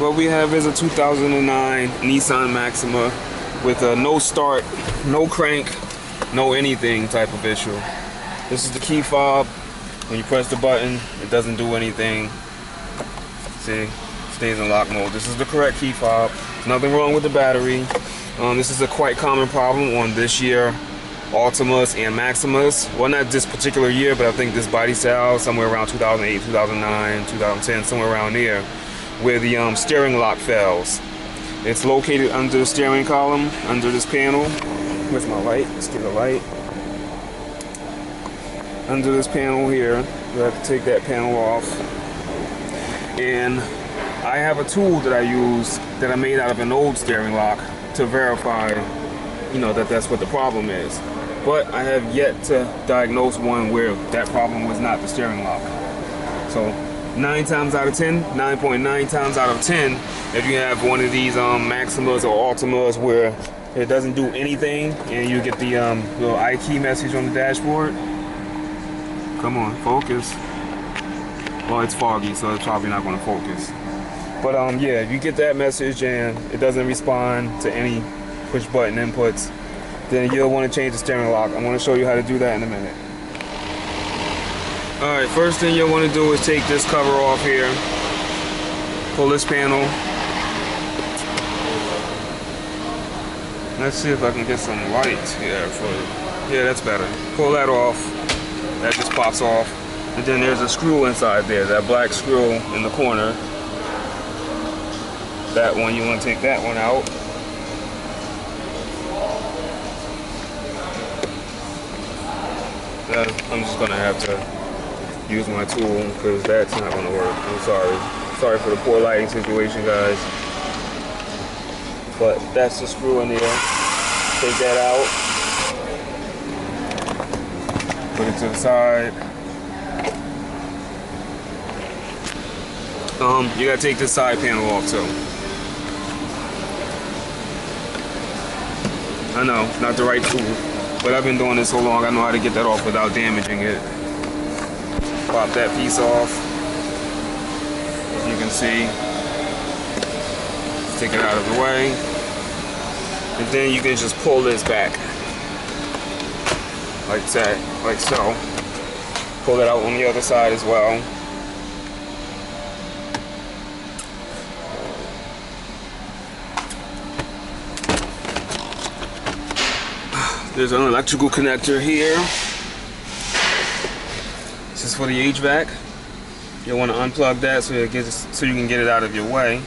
What we have is a 2009 Nissan Maxima with a no start, no crank, no anything type of issue. This is the key fob. When you press the button, it doesn't do anything. See, stays in lock mode. This is the correct key fob. There's nothing wrong with the battery. This is a quite common problem on this year Altimas and Maximas. Well, not this particular year, but I think this body style, somewhere around 2008, 2009, 2010, somewhere around there, where the steering lock fails. It's located under the steering column, under this panel. Where's my light? Let's get a light. Under this panel here, you have to take that panel off. And I have a tool that I use that I made out of an old steering lock to verify, you know, that that's what the problem is. But I have yet to diagnose one where that problem was not the steering lock. So 9 times out of 10, 9.9 times out of 10, if you have one of these Maximas or Altimas where it doesn't do anything and you get the little I-key message on the dashboard. Come on, focus. Well, it's foggy, so it's probably not going to focus. But yeah, if you get that message and it doesn't respond to any push button inputs, then you'll want to change the steering lock. I'm going to show you how to do that in a minute. Alright, first thing you'll want to do is take this cover off here. Pull this panel. Let's see if I can get some light here for you. Yeah, that's better. Pull that off. That just pops off. And then there's a screw inside there, that black screw in the corner. That one, you want to take that one out. I'm just going to have to use my tool because that's not going to work. I'm sorry. Sorry for the poor lighting situation, guys. But that's the screw in there. Take that out. Put it to the side. You gotta take this side panel off too. I know, it's not the right tool, but I've been doing this so long, I know how to get that off without damaging it. Pop that piece off. As you can see, take it out of the way. And then you can just pull this back. Like that, like so. Pull it out on the other side as well. There's an electrical connector here. This is for the HVAC. You'll want to unplug that so you can get it out of your way.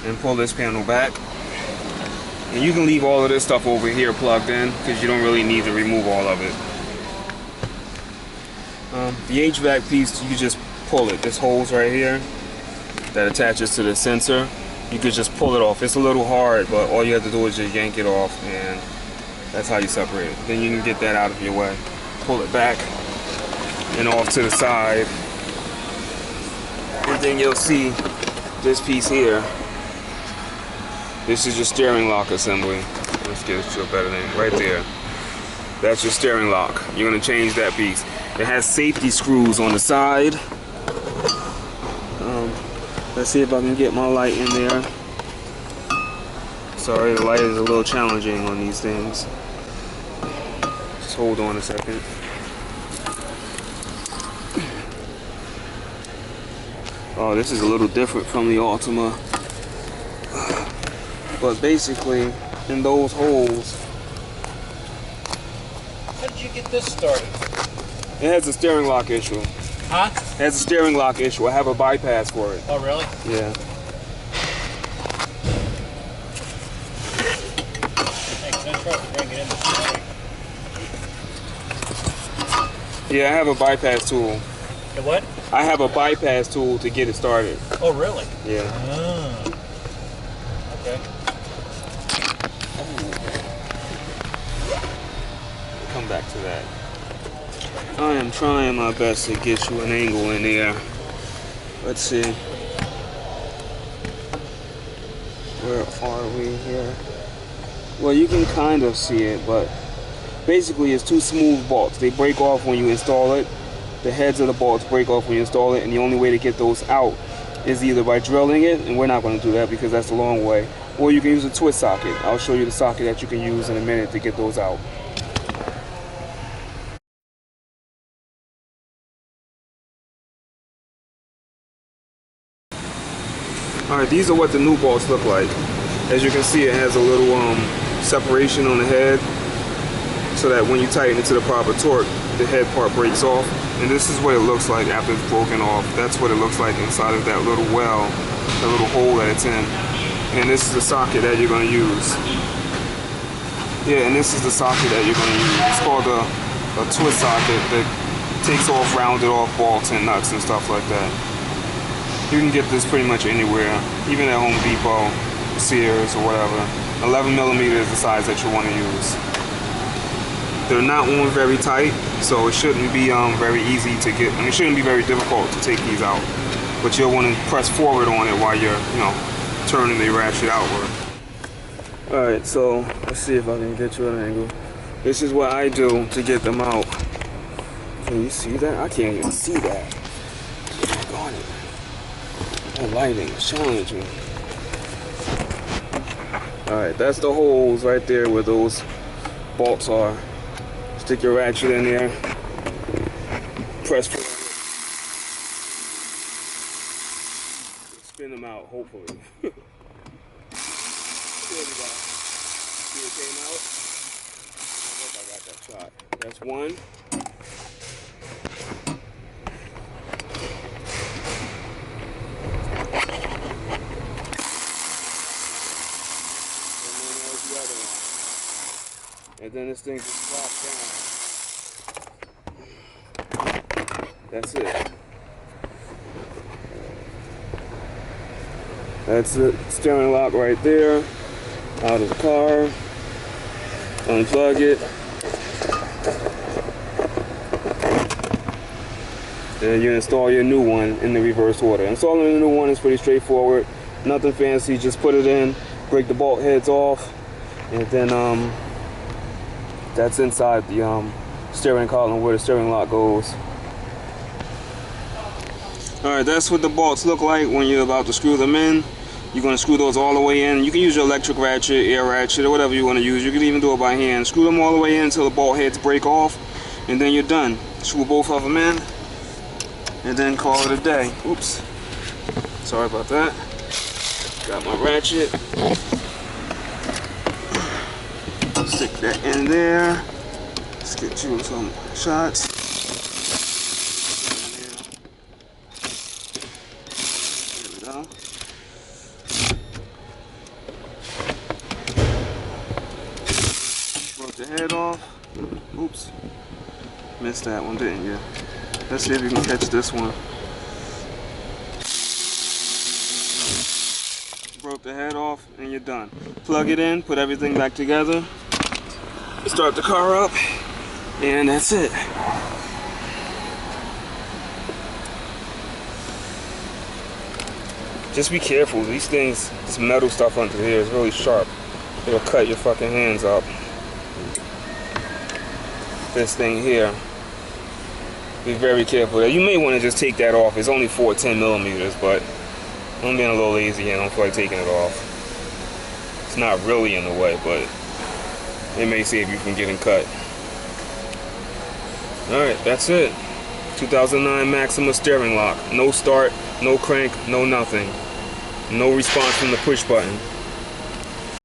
And pull this panel back. And you can leave all of this stuff over here plugged in because you don't really need to remove all of it. The HVAC piece, you just pull it. This hose right here that attaches to the sensor, you could just pull it off. It's a little hard, but all you have to do is just yank it off, and that's how you separate it. Then you can get that out of your way. Pull it back and off to the side. And then you'll see this piece here. This is your steering lock assembly. Let's get it to a better name. Right there. That's your steering lock. You're going to change that piece. It has safety screws on the side. Let's see if I can get my light in there. Sorry, the light is a little challenging on these things. Just hold on a second. Oh, this is a little different from the Altima. But basically, in those holes... How did you get this started? It has a steering lock issue. Huh? It has a steering lock issue. I have a bypass for it. Oh, really? Yeah. Thanks. I tried to bring it in this morning. Yeah, I have a bypass tool. The what? I have a bypass tool to get it started. Oh, really? Yeah. Oh. Okay. Come back to that. I am trying my best to get you an angle in there. Let's see. Where are we here? Well, you can kind of see it, but basically it's two smooth bolts. They break off when you install it. The heads of the bolts break off when you install it, and the only way to get those out is either by drilling it, and we're not going to do that because that's the long way, or you can use a twist socket. I'll show you the socket that you can use in a minute to get those out. Alright, these are what the new bolts look like. As you can see, it has a little separation on the head, so that when you tighten it to the proper torque, the head part breaks off. And this is what it looks like after it's broken off. That's what it looks like inside of that little well, that little hole that it's in. And this is the socket that you're going to use. Yeah, and this is the socket that you're going to use. It's called a twist socket that takes off rounded off bolts and nuts and stuff like that. You can get this pretty much anywhere, even at Home Depot, Sears, or whatever. 11mm is the size that you want to use. They're not on very tight, so it shouldn't be very easy to get. I mean, it shouldn't be very difficult to take these out. But you'll want to press forward on it while you're, turning the ratchet outward. All right, so let's see if I can get you an angle. This is what I do to get them out. Can you see that? I can't even see that. Darn it. That lighting is challenging. Alright, that's the holes right there where those bolts are. Stick your ratchet in there. Press forward. Spin them out, hopefully. There we go. See it came out? I hope I got that shot. That's one. And then this thing just drops down. That's it. That's it. Steering lock right there. Out of the car. Unplug it. And you install your new one in the reverse order. Installing the new one is pretty straightforward. Nothing fancy. Just put it in, break the bolt heads off, and then that's inside the steering column where the steering lock goes. Alright, that's what the bolts look like when you're about to screw them in. You're going to screw those all the way in. You can use your electric ratchet, air ratchet, or whatever you want to use. You can even do it by hand. Screw them all the way in until the bolt heads break off, and then you're done. Screw both of them in, and then call it a day. Oops. Sorry about that. Got my ratchet. Stick that in there. Let's get you some shots. There we go. Broke the head off. Oops. Missed that one, didn't you? Let's see if you can catch this one. Broke the head off and you're done. Plug it in, put everything back together. Start the car up, and that's it. Just be careful. These things, this metal stuff under here is really sharp. It'll cut your fucking hands up. This thing here. Be very careful. You may want to just take that off. It's only 10mm, but I'm being a little lazy and I don't feel like taking it off. It's not really in the way, but it may save you from getting cut. Alright, that's it. 2009 Maxima steering lock. No start, no crank, no nothing. No response from the push button.